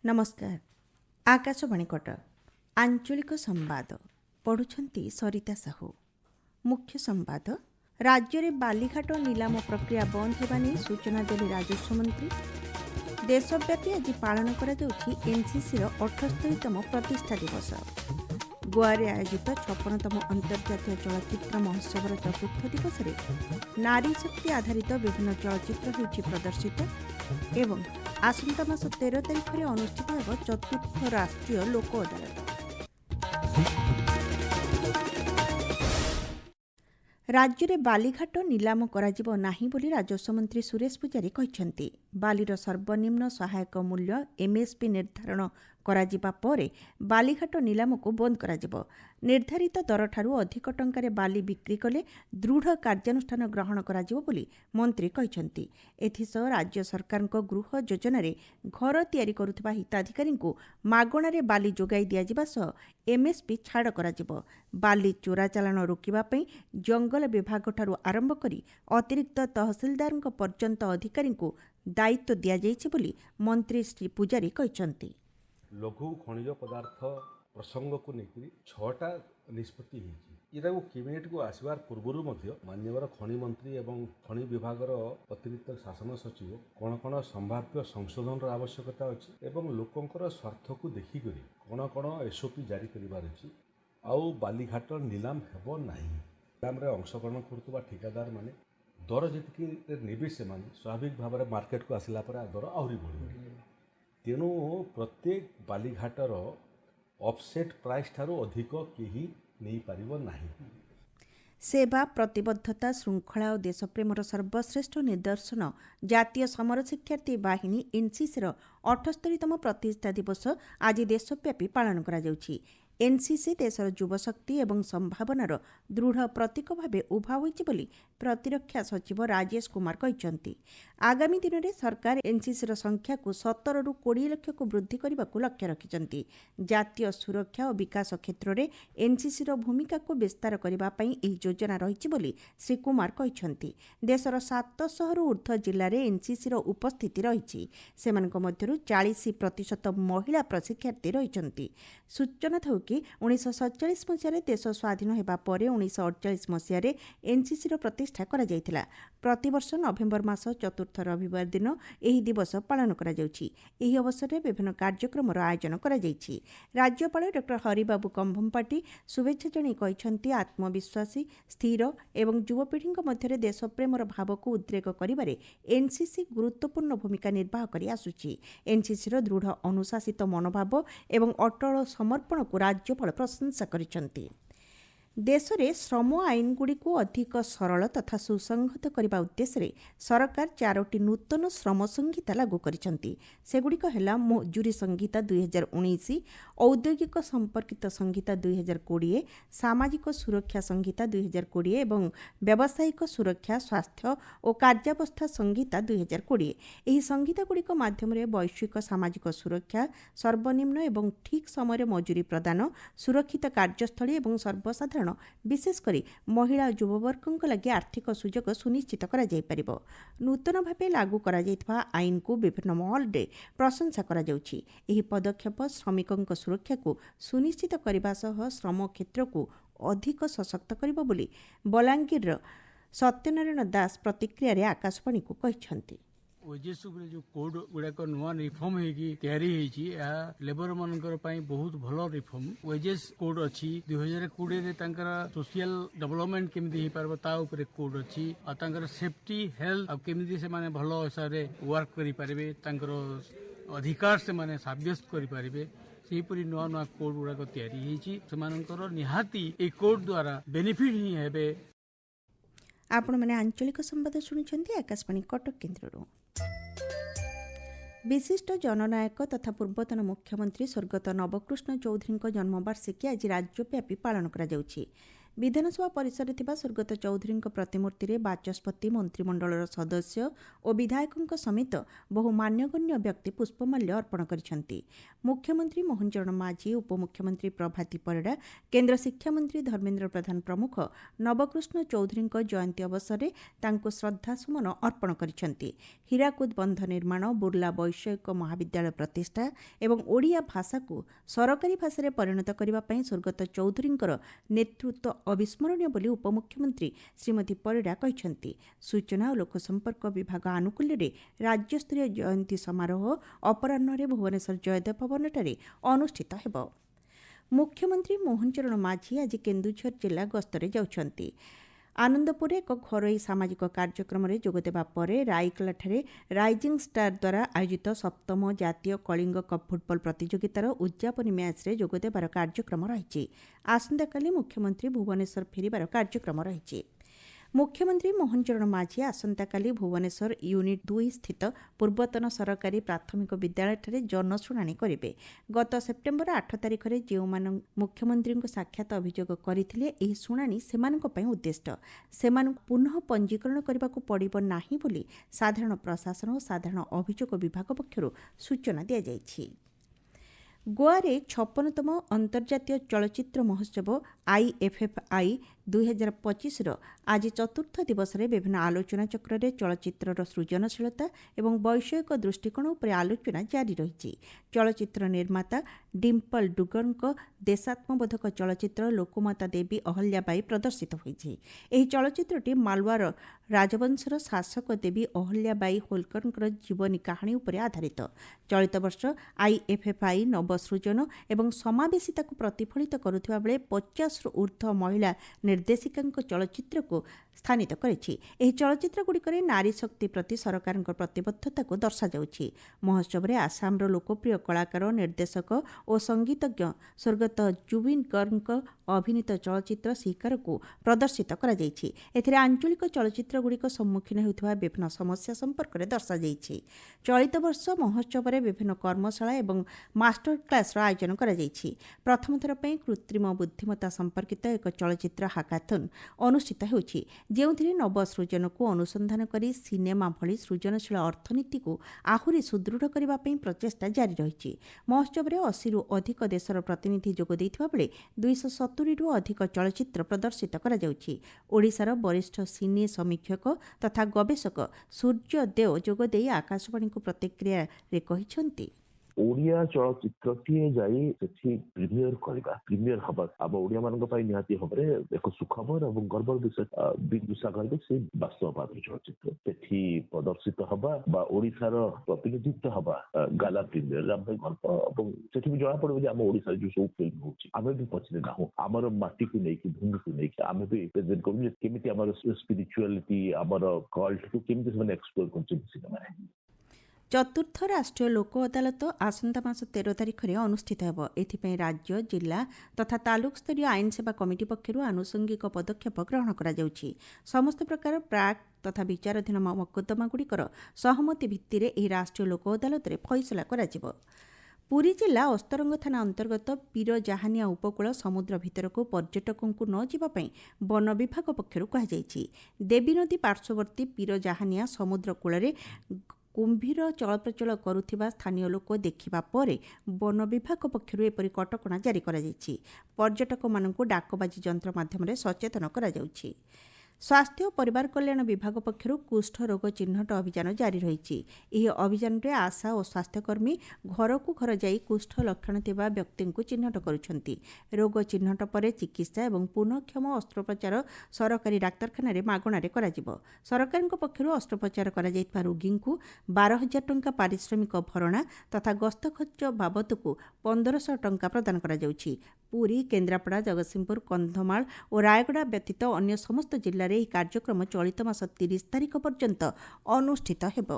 नमस्कार। आकाशवाणी कटक आंचलिक संवाद पढ़ुछंती सरिता साहू। मुख्य संवाद राज्य में बालीघाट नीलाम प्रक्रिया बंद होगा नहीं सूचना देले राजस्व मंत्री। देशव्यापी आज पालन करा जाउछि एनसीसी 78तम प्रतिष्ठा दिवस। गोआरे आयोजित 56तम अंतर्जातीय चलचित्र महोत्सव चतुर्थ दिवस में नारी शक्ति आधारित विभिन्न चलचित्र होइछि प्रदर्शित एवं आसंता मास 13 तारिख में अनुष्ठित होगा चतुर्थ राष्ट्रीय लोक अदालत। राज्य में बालीघाट नीलाम कराजिबो नाही बोली राजस्व मंत्री सुरेश पूजारी कहिसेंति। बालीर सर्वनिम्न सहायक मूल्य एमएसपी निर्धारण कराजिबा परे बालीघाट नीलाम को बंद कराजिबो। निर्धारित दर ठारू अधिक टंकारे बाली बिक्री कले दृढ़ कार्यानुष्ठान ग्रहण कराजिबो बोली मंत्री कहिसेंति। एथिसह राज्य सरकारक गृह योजना रे घर तैयारी करुथिबा हिताधिकारी को मागणारे बाली जोगाई दियाजिबा सह एमएसपी छाड़ कराजिबो। बाली चोरा चालान रोकिबा पई जंगल विभाग ठारू आरंभ करी अतिरिक्त तहसिलदार पर्यंत अधिकारी को दायित्व दियाଯାଇଛି बोली मंत्री श्री पूजारी कहिसेंति। लघु खनिज पदार्थ प्रसंग को लेकर 6टा निष्पत्ति होता कैबिनेट को आसबार पूर्व माननीय खनि मंत्री एवं खनि विभाग अतिरिक्त शासन सचिव कौन कौन संभाव्य संशोधन आवश्यकता अच्छी एवं लोकंर स्वार्थ को देखिक कौन कौन एसओपी जारी कर आउ बालीघाट नीलाम हेब नहीं। नीलाम अंशग्रहण करुवा ठिकादार माने दर जी ने से स्वाभाविक भाव में मार्केट को आसला दर आहरी बढ़ तेणु प्रत्येक बालीघाटर ऑफसेट प्राइस ठारू अधिक केही नहीं पारिबो नाही। सेवा प्रतिबद्धता श्रृंखला और देशप्रेमर सर्वश्रेष्ठ निदर्शन जातीय समर शिक्षार्थी बाहिनी एनसीसी 78तम प्रतिष्ठा दिवस आज देशव्यापी पालन करा जाउछि। एनसीसी देशर युवशक्ति एवं संभावनार दृढ़ प्रतीक भाव उभा होइछि बोली प्रतिरक्षा सचिव राजेश कुमार कहिसेंति। आगामी दिन में सरकार एनसीसी संख्या को 17 ରୁ 20 लाख को वृद्धि करने को लक्ष्य रखिछंती। जातीय सुरक्षा और विकास क्षेत्र में एनसीसी भूमिका को विस्तार करने एही योजना रहिछि बोली श्री कुमार कहिसेंति। देशर 700 ରୁ ऊर्ध्व जिले में एनसीसी उपस्थिति रहिछि। सेमानक मध्यरु 40% महिला प्रशिक्षार्थी रहिछंती। सूचना था कि 1947 मसीह देश स्वाधीन होगा पर 1948 मसीह एनसीसी प्रतिष्ठा करा जायतिला। प्रतिवर्ष नवेम्बर मास चतुर्थ रविवार दिन एही दिवस पालन करा जाउछि। एही अवसर में विभिन्न कार्यक्रम आयोजन करा जायछि। राज्यपाल डॉ हरिबाबू कंभमपाटी शुभेच्छा जणाई कहिसेंति आत्मविश्वासी स्थिर एवं युवपीढ़ी मध्य देशप्रेमर भाव को उद्रेक करिबारे एनसीसी गुरुत्वपूर्ण भूमिका निर्वाह करि आसुछि। एनसीसी दृढ़ अनुशासित मनोभाव एवं अटल समर्पण को राज्यपाल प्रशंसा करिसेंति। देश में श्रम आईन गुड़ी को अधिक सरल तथा सुसंहत करने उद्देश्य सरकार 4टी नूतन श्रम संहिता लागू करिसेंति। सेगुड़िक है मजूरी संहिता 2019, औद्योगिक संपर्कित संहिता 2020, सामाजिक सुरक्षा संहिता 2020 एवं व्यावसायिक सुरक्षा स्वास्थ्य और कार्यावस्था संहिता 2020। एही संहिता गुड़िक माध्यम वैश्विक सामाजिक सुरक्षा, सर्वनिम्न एवं ठीक समय मजूरी प्रदान, सुरक्षित कार्यस्थली एवं सर्वसाधारण विशेषकर महिला और युववर्ग लगी आर्थिक सुजोग सुनिश्चित करा जाय परिबो। नूतन भावे लागू करा जायथिबा आईन को विभिन्न महल रे प्रशंसा करा जाउछि। एही पदक्षेप श्रमिकଙ୍କ सुरक्षा को सुनिश्चित करबा सह श्रम क्षेत्र को अधिक सशक्त करिबो बोली बलांगीर सत्यनारायण दास प्रतिक्रिया रे आकाशवाणी को कहिसेंति। वेजेस जो कोड गुड़ाक नुआ रिफॉर्म होगी लेबर मानकर बहुत भल रिफॉर्म वेजेस कोड अच्छी 2020 सोशल डेवलपमेंट केमी हो पार ता कोड अच्छी सेफ्टी हेल्थ केमी से माने भल हिसाब से वर्क करें अधिकार से माने साब्यस्त करें सेहीपरि नुआ नुआ कोड गुड़ाक या निहाती ए कोड द्वारा बेनिफिट ही हेबे। आपण मैंने आंचलिक संवाद शुणुंट आकाशवाणी कटक केन्द्र। विशिष्ट जननायक तथा पूर्वतन मुख्यमंत्री स्वर्गत नवकृष्ण चौधरी जन्मवार्षिकी आज राज्यव्यापी पालन करा जाउछि। विधानसभा परिसर थिबा स्वर्गत चौधरी प्रतिमूर्ति बाचस्पति मंत्रिमंडल सदस्य और विधायकों समेत बहु मान्यगण्य व्यक्ति पुष्पमाल्य अर्पण करिसेंति। मुख्यमंत्री मोहन चरण माझी, उपमुख्यमंत्री प्रभाती परिड़ा, केन्द्र शिक्षा मंत्री धर्मेन्द्र प्रधान प्रमुख नवकृष्ण चौधरी जयंती अवसर में तांको श्रद्धासुमन अर्पण करिसेंति। हीराकुद बंध निर्माण, बुर्ला वैषयिक महाविद्यालय प्रतिष्ठा एवं ओडिया भाषा को सरकारी भाषा परिणत करने स्वर्गत चौधरी नेतृत्व अविस्मरणीय बोली उपमुख्यमंत्री श्रीमती परिड़ा कहते। सूचना और लोकसंपर्क विभाग आनुकूल्य राज्यस्तरीय जयंती समारोह अपराह्न भुवनेश्वर जयदेव भवनଠାରେ अनुष्ठित हेब। मुख्यमंत्री मोहन चरण माझी आज केन्दुझर जिला गस्तरे जाउछंती। आनंदपुर एक घरोई सामाजिक कार्यक्रम में जोगदेवा पर राइकलाଠାରେ राइजिंग स्टार द्वारा आयोजित सप्तम जातीय कलिंग कप फुटबल प्रतियोगितार उद्यापनी मैच रे जोगदेवार कार्यक्रम रही। आसंताकाली मुख्यमंत्री भुवनेश्वर फेरिबार कार्यक्रम रही। मुख्यमंत्री मोहन चरण माझी आसंताकाली भुवनेश्वर यूनिट 2 स्थित पूर्वतन सरकारी प्राथमिक विद्यालय जनशुणाणी करेंगे। गत सेप्टेम्बर 8 तारिख में जो मुख्यमंत्री साक्षात अभियोग करते यह शुणाणी से उद्दिष्ट से पुनः पंजीकरण करने को पड़ब नहीं बोली साधारण प्रशासन और साधारण अभियोग विभाग पक्षर सूचना दी जाइछि। गोआरे 56तम अंतर्जातीय चलचित्र महोत्सव IFFI 2025 आज चतुर्थ दिवस में विभिन्न आलोचना चक्र में चलचित्र सृजनशीलता और वैषयिक दृष्टिकोण उपर आलोचना जारी रही। चलचित्र निर्माता डिम्पल डुगर देशात्मबोधक चलचित्र लोकमाता देवी अहल्याबाई प्रदर्शित होइछि। एही चलचित्रटी मालवार राजवंशर शासक देवी अहल्याबाई होलकर जीवनी कहानी उपर आधारित। चलित वर्ष IFFI नवसृजन और समावेशिता को प्रतिफलित करुवा बेले 50 रु ऊर्ध्व महिला निर्देशिका चलचित्र को स्थानित करिछि। एही चलचित्रगुड़िक नारी शक्ति प्रति सरकार प्रतिबद्धता को दर्शा जाउछि। महोत्सव में आसाम लोकप्रिय कलाकार निर्देशक और संगीतज्ञ स्वर्गत जुबिन गर्ग अभिनीत चलचित्र शिकार को प्रदर्शित करा जाइछि। एथिरे आंचलिक चलचित्रगुड़िक सम्मुखीन होउथिबा विभिन्न समस्या संपर्क में दर्शा जाइछि। चलित वर्ष महोत्सव में विभिन्न कर्मशाला और मास्टर क्लास आयोजन करा जाइछि। प्रथम थर पर कृत्रिम बुद्धिमत्ता संपर्कित एक चलचित्र हाकाथन अनुष्ठित होछि, ଯେଉଁଥିରେ ନବସୃଜନକୁ ଅନୁସନ୍ଧାନ କରି ସିନେମା ଭଳି ସୃଜନଶୀଳ ଅର୍ଥନୀତିକୁ ଆହୁରି ସୁଦୃଢ଼ କରିବା ପାଇଁ ପ୍ରଚେଷ୍ଟା ଜାରି ରହିଛି। ମହୋତ୍ସବରେ 80ରୁ ଅଧିକ ଦେଶର ପ୍ରତିନିଧି ଯୋଗ ଦେଇଥିବା ବେଳେ 270ରୁ ଅଧିକ ଚଳଚ୍ଚିତ୍ର ପ୍ରଦର୍ଶିତ କରାଯାଉଛି। ଓଡ଼ିଶାର ବରିଷ୍ଠ ସିନେ ସମୀକ୍ଷକ ତଥା ଗବେଷକ ସୂର୍ଯ୍ୟ ଦେଓ ଯୋଗଦେଇ ଆକାଶବାଣୀକୁ ପ୍ରତିକ୍ରିୟାରେ କହିଛନ୍ତି, ओडिया चलचित्रटीए जाई सेठी प्रीमियर हबा अब ओडिया मानक पाई निहाती हबरे एक सुखबर और गर्वर विषय विशाखर से वास्तववाद चलचित्र सेठी प्रदर्शित हबा बा ओडिशार प्रतिनिधित्व हबा गाला प्रीमियर गर्व और सेठी भी जना पड़े आम ओडिशा जो सब फिल्म होची आमे भी पछरे ना हो आमर माटी को लेकी भूमि को लेकी आमे भी प्रेजेंट करू केमिति आमर स्पिरिचुअलिटी आमर कल्ट को केमिति से एक्सप्लोर करछ सिनेमा रे। चतुर्थ राष्ट्रीय लोक अदालत आसंता मास 13 तारिख में अनुष्ठित होब। एथिपाई राज्य जिला तथा तालुक स्तरीय आईन सेवा कमिटी पक्षर आनुषंगिक पदक्षेप ग्रहण करा जाउछि। समस्त प्रकार प्राक तथा विचाराधीन मकद्दमागुड़िकर सहमति भित्तिरे एही राष्ट्रीय लोक अदालत फैसला करा। पुरी जिला अस्तरंग थाना अंतर्गत पीर जाहानिया उपकूल समुद्र भितरक पर्यटकों को न जावाई वन विभाग पक्षर कहुଯାଇଛି। देवी नदी पार्श्ववर्ती पीर जाहानिया समुद्र कूल कुंभीर चलप्रचल करुथिबा स्थानीय लोक देखिबा परे वन विभाग पक्षरु एपरि कटकणा जारी करा जायछि। पर्यटक मानकु डाकबाजी यंत्र माध्यम सचेतन करा जाउछि। स्वास्थ्य और परिवार कल्याण विभाग पक्षर कुष्ठ रोग चिन्हट अभियान जारी रही। यह अभियान में आशा और स्वास्थ्यकर्मी घर को घर जाई कुष्ठ लक्षण थिबा व्यक्ति को चिन्हट करुछंती। रोग चिन्हट पर चिकित्सा और पुनःक्षम अस्त्रोपचार सरकारी डाक्तरखाना मागणार कराजिबो। सरकार पक्षर अस्त्रोपचार करा जायतिबा रोगी को 12,000 टंका पारिश्रमिक भरणा तथा गस्त खर्च बाबद को 1,500 टंका प्रदान करा जाउछि। पुरी, केन्द्रापड़ा, जगतसिंहपुर, कंधमाल और रायगड़ा व्यतीत अन्य समस्त जिले में कार्यक्रम चलित मास 30 तारिख पर्यंत अनुष्ठित हेब।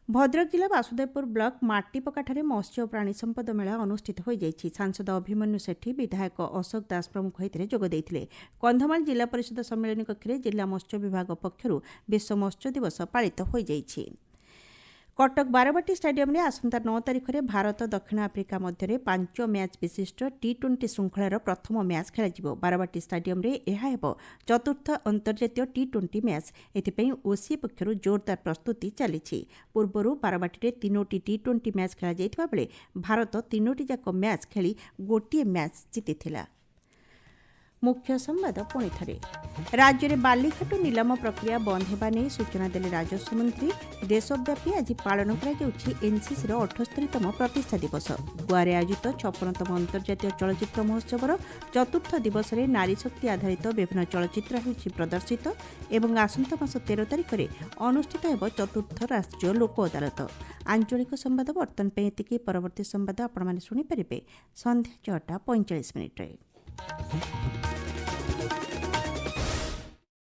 भद्रक जिला वासुदेवपुर ब्लॉक माटीपकाठारे मत्स्य प्राणी संपद मेला अनुष्ठित हो जाइछि। सांसद अभिमन्यु सेठी, विधायक अशोक दास प्रमुख एथिरे जोग देइथिले। कंधमाल जिला परिषद सम्मेलन कक्ष जिला मत्स्य विभाग पक्षरु विश्व मत्स्य दिवस पालित हो जाइछि। कटक बारवाटी स्टाडियम आसंता 9 तारिख में भारत दक्षिण आफ्रिका मध्य 5 मैच विशिष्ट T20 श्रृंखलार प्रथम मैच खेल बारवाटी स्टाडियम यह चतुर्थ अंतर्जातीय T20 मैच एथिपाई ओसीए पक्षर जोरदार प्रस्तुति चली पूर्वर बारवाटी 3टी T20 मैच खेल बेले भारत 3टी जाक मैच खेली गोटे मैच जीति मुख्य संवाद पुणी थे राज्य में बालिघाट नीलाम प्रक्रिया बंद होगा नहीं सूचना देले राजस्व मंत्री देशव्यापी आज पालन एनसीसी 78तम प्रतिष्ठा दिवस गोवे आयोजित 56तम अंतर्जातीय चलचित्र महोत्सव चतुर्थ दिवस में नारी शक्ति आधारित विभिन्न चलचित्र प्रदर्शित एवं आसंता मास 13 तारिख में अनुष्ठित हो चतुर्थ राष्ट्रीय लोक अदालत आंचलिक संवाद बर्तमान एतिकी परवर्ती संवाद आपण शुणिपारे संध्या 6:45 मिनिट्रे।